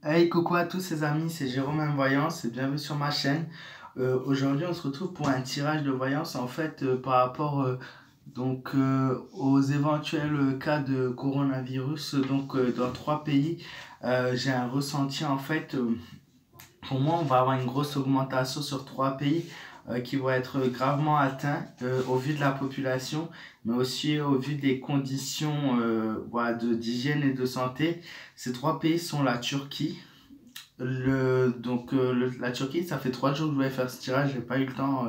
Hey, coucou à tous ces amis, c'est Jérôme M Voyance et bienvenue sur ma chaîne. Aujourd'hui, on se retrouve pour un tirage de voyance en fait par rapport aux éventuels cas de coronavirus dans trois pays. J'ai un ressenti en fait. Pour moi, on va avoir une grosse augmentation sur trois pays qui vont être gravement atteints au vu de la population, mais aussi au vu des conditions voilà, d'hygiène et de santé. Ces trois pays sont la Turquie. La Turquie, ça fait 3 jours que je voulais faire ce tirage, j'ai pas eu le temps,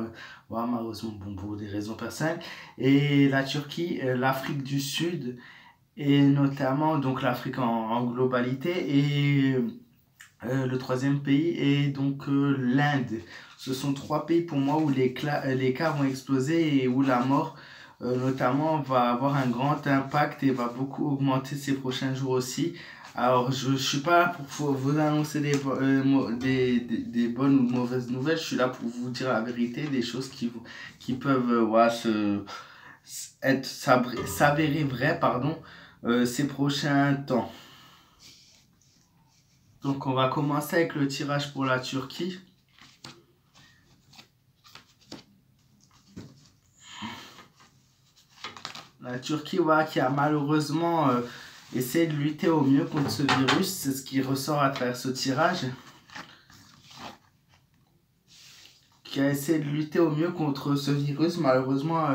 voilà, malheureusement, bon, pour des raisons personnelles. Et la Turquie, l'Afrique du Sud, et notamment donc l'Afrique en globalité, et le troisième pays est l'Inde. Ce sont trois pays pour moi où les cas vont exploser et où la mort notamment va avoir un grand impact et va beaucoup augmenter ces prochains jours aussi. Alors je ne suis pas là pour vous annoncer des bonnes ou mauvaises nouvelles, je suis là pour vous dire la vérité, des choses qui peuvent voilà, s'avérer vraies ces prochains temps. Donc on va commencer avec le tirage pour la Turquie. La Turquie, voilà, qui a malheureusement essayé de lutter au mieux contre ce virus, c'est ce qui ressort à travers ce tirage. Qui a essayé de lutter au mieux contre ce virus, malheureusement,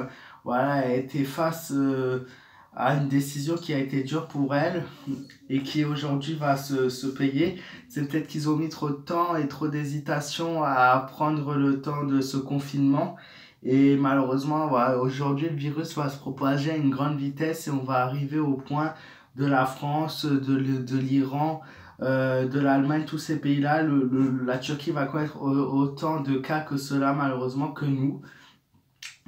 voilà, elle a été face à une décision qui a été dure pour elle et qui aujourd'hui va se payer. C'est peut-être qu'ils ont mis trop de temps et trop d'hésitation à prendre le temps de ce confinement. Et malheureusement, voilà, aujourd'hui, le virus va se propager à une grande vitesse et on va arriver au point de la France, de l'Iran, de l'Allemagne, tous ces pays-là. La Turquie va connaître autant de cas que cela, malheureusement, que nous.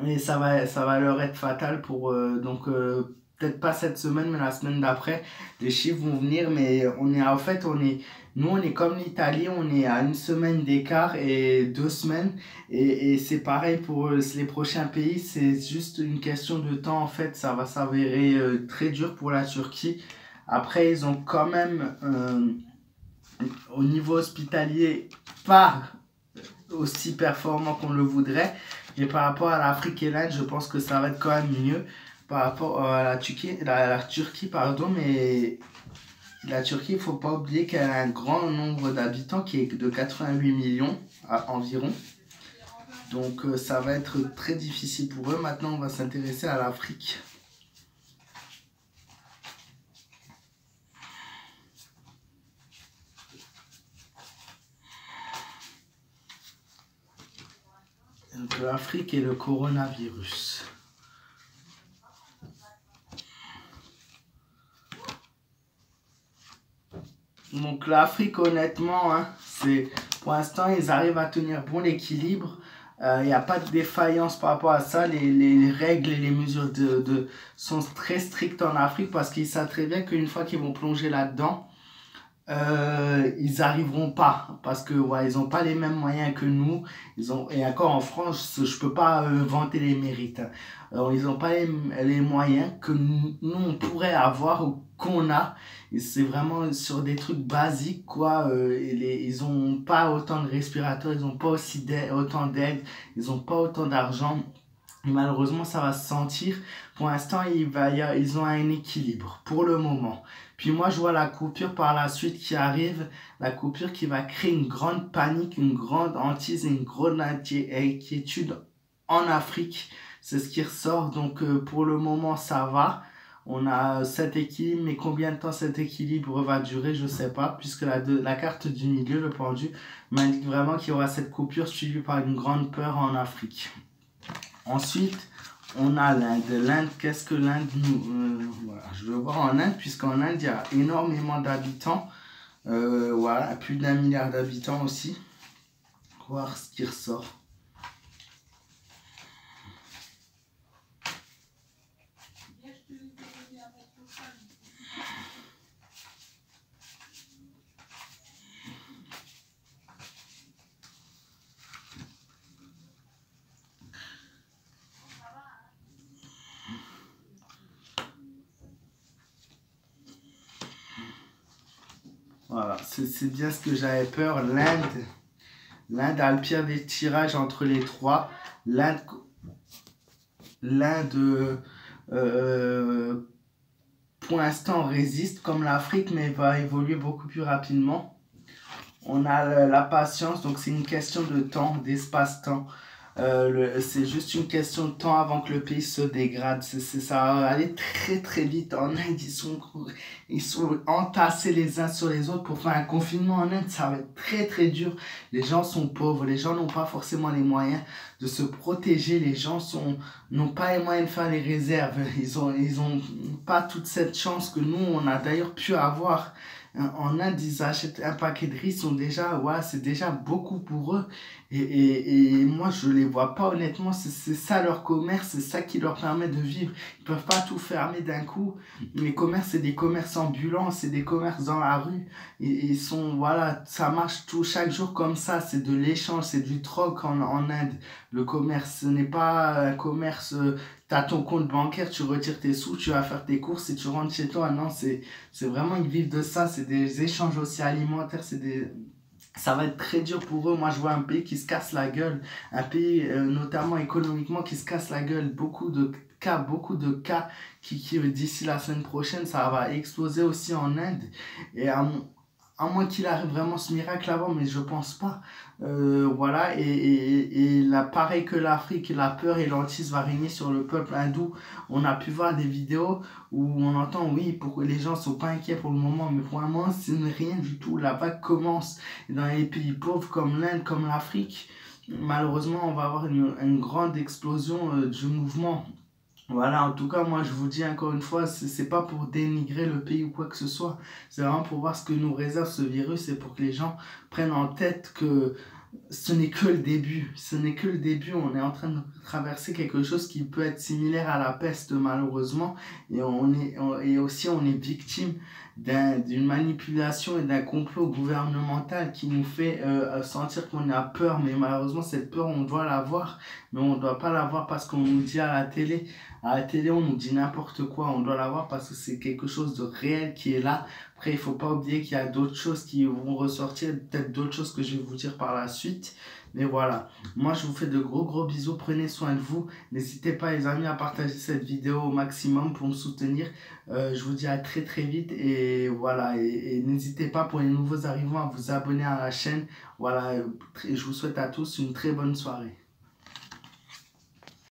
Et ça va leur être fatal pour peut-être pas cette semaine, mais la semaine d'après. Les chiffres vont venir, mais nous, on est comme l'Italie, on est à une semaine d'écart et 2 semaines. Et c'est pareil pour les prochains pays, c'est juste une question de temps. En fait, ça va s'avérer très dur pour la Turquie. Après, ils ont quand même, au niveau hospitalier, pas aussi performant qu'on le voudrait. Mais par rapport à l'Afrique et l'Inde, je pense que ça va être quand même mieux par rapport à la Turquie, pardon. Mais la Turquie, il ne faut pas oublier qu'elle a un grand nombre d'habitants qui est de 88 millions environ. Donc ça va être très difficile pour eux. Maintenant, on va s'intéresser à l'Afrique. Donc l'Afrique et le coronavirus. Donc l'Afrique, honnêtement, hein, pour l'instant, ils arrivent à tenir bon l'équilibre. Il n'y a pas de défaillance par rapport à ça. Les règles et les mesures sont très strictes en Afrique parce qu'ils savent très bien qu'une fois qu'ils vont plonger là-dedans, ils arriveront pas parce que ouais, ils n'ont pas les mêmes moyens que nous. Et encore en France, je peux pas vanter les mérites. Alors, ils n'ont pas les moyens que nous on pourrait avoir ou qu'on a. Et c'est vraiment sur des trucs basiques quoi. Ils ont pas autant de respirateurs, ils n'ont pas autant d'aide, ils n'ont pas autant d'argent. Malheureusement, ça va se sentir. Pour l'instant, ils ont un équilibre pour le moment. Puis moi, je vois la coupure par la suite qui arrive. La coupure qui va créer une grande panique, une grande hantise et une grande inquiétude en Afrique. C'est ce qui ressort. Donc pour le moment, ça va. On a cet équilibre, mais combien de temps cet équilibre va durer, je ne sais pas, puisque la carte du milieu, le pendu, m'indique vraiment qu'il y aura cette coupure suivie par une grande peur en Afrique. Ensuite, on a l'Inde. L'Inde, qu'est-ce que l'Inde nous... voilà. Je veux voir en Inde, puisqu'en Inde, il y a énormément d'habitants. Voilà, plus d'1 milliard d'habitants aussi. Voir ce qui ressort. Voilà, c'est bien ce que j'avais peur. L'Inde a le pire des tirages entre les trois. L'Inde, l'Inde pour l'instant, résiste comme l'Afrique, mais va évoluer beaucoup plus rapidement. On a la patience, donc c'est une question de temps, d'espace-temps. C'est juste une question de temps avant que le pays se dégrade. Ça va aller très très vite. En Inde, ils sont entassés les uns sur les autres pour faire un confinement en Inde. Ça va être très très dur. Les gens sont pauvres, les gens n'ont pas forcément les moyens de se protéger. Les gens n'ont pas les moyens de faire les réserves. Ils ont pas toute cette chance que nous, on a d'ailleurs pu avoir. En Inde, ils achètent un paquet de riz, c'est déjà beaucoup pour eux. Et moi, je les vois pas honnêtement. C'est ça leur commerce, c'est ça qui leur permet de vivre. Ils peuvent pas tout fermer d'un coup. Les commerces, c'est des commerces ambulants, c'est des commerces dans la rue. Voilà, ça marche chaque jour comme ça. C'est de l'échange, c'est du troc en Inde. Le commerce, ce n'est pas un commerce. Tu as ton compte bancaire, tu retires tes sous, tu vas faire tes courses et tu rentres chez toi. Non, c'est vraiment, ils vivent de ça. C'est des échanges aussi alimentaires, ça va être très dur pour eux. Moi, je vois un pays qui se casse la gueule, un pays notamment économiquement qui se casse la gueule. Beaucoup de cas qui d'ici la semaine prochaine, ça va exploser aussi en Inde. Et à moins qu'il arrive vraiment ce miracle avant, mais je pense pas. Voilà, et là, pareil que l'Afrique, la peur et l'antisme va régner sur le peuple hindou. On a pu voir des vidéos où on entend, oui, les gens sont pas inquiets pour le moment, mais pour le moment, ce n'est rien du tout. La vague commence. Et dans les pays pauvres comme l'Inde, comme l'Afrique, malheureusement, on va avoir une grande explosion du mouvement. Voilà, en tout cas, moi je vous dis encore une fois, c'est pas pour dénigrer le pays ou quoi que ce soit, c'est vraiment pour voir ce que nous réserve ce virus et pour que les gens prennent en tête que ce n'est que le début. Ce n'est que le début. On est en train de traverser quelque chose qui peut être similaire à la peste, malheureusement. Et aussi, on est victime d'une manipulation et d'un complot gouvernemental qui nous fait sentir qu'on a peur. Mais malheureusement, cette peur, on doit l'avoir. Mais on ne doit pas l'avoir parce qu'on nous dit à la télé. À la télé, on nous dit n'importe quoi. On doit l'avoir parce que c'est quelque chose de réel qui est là. Après, il ne faut pas oublier qu'il y a d'autres choses qui vont ressortir, peut-être d'autres choses que je vais vous dire par la suite. Mais voilà, moi je vous fais de gros bisous, prenez soin de vous. N'hésitez pas les amis à partager cette vidéo au maximum pour me soutenir. Je vous dis à très vite et voilà, et n'hésitez pas pour les nouveaux arrivants à vous abonner à la chaîne. Voilà, je vous souhaite à tous une très bonne soirée.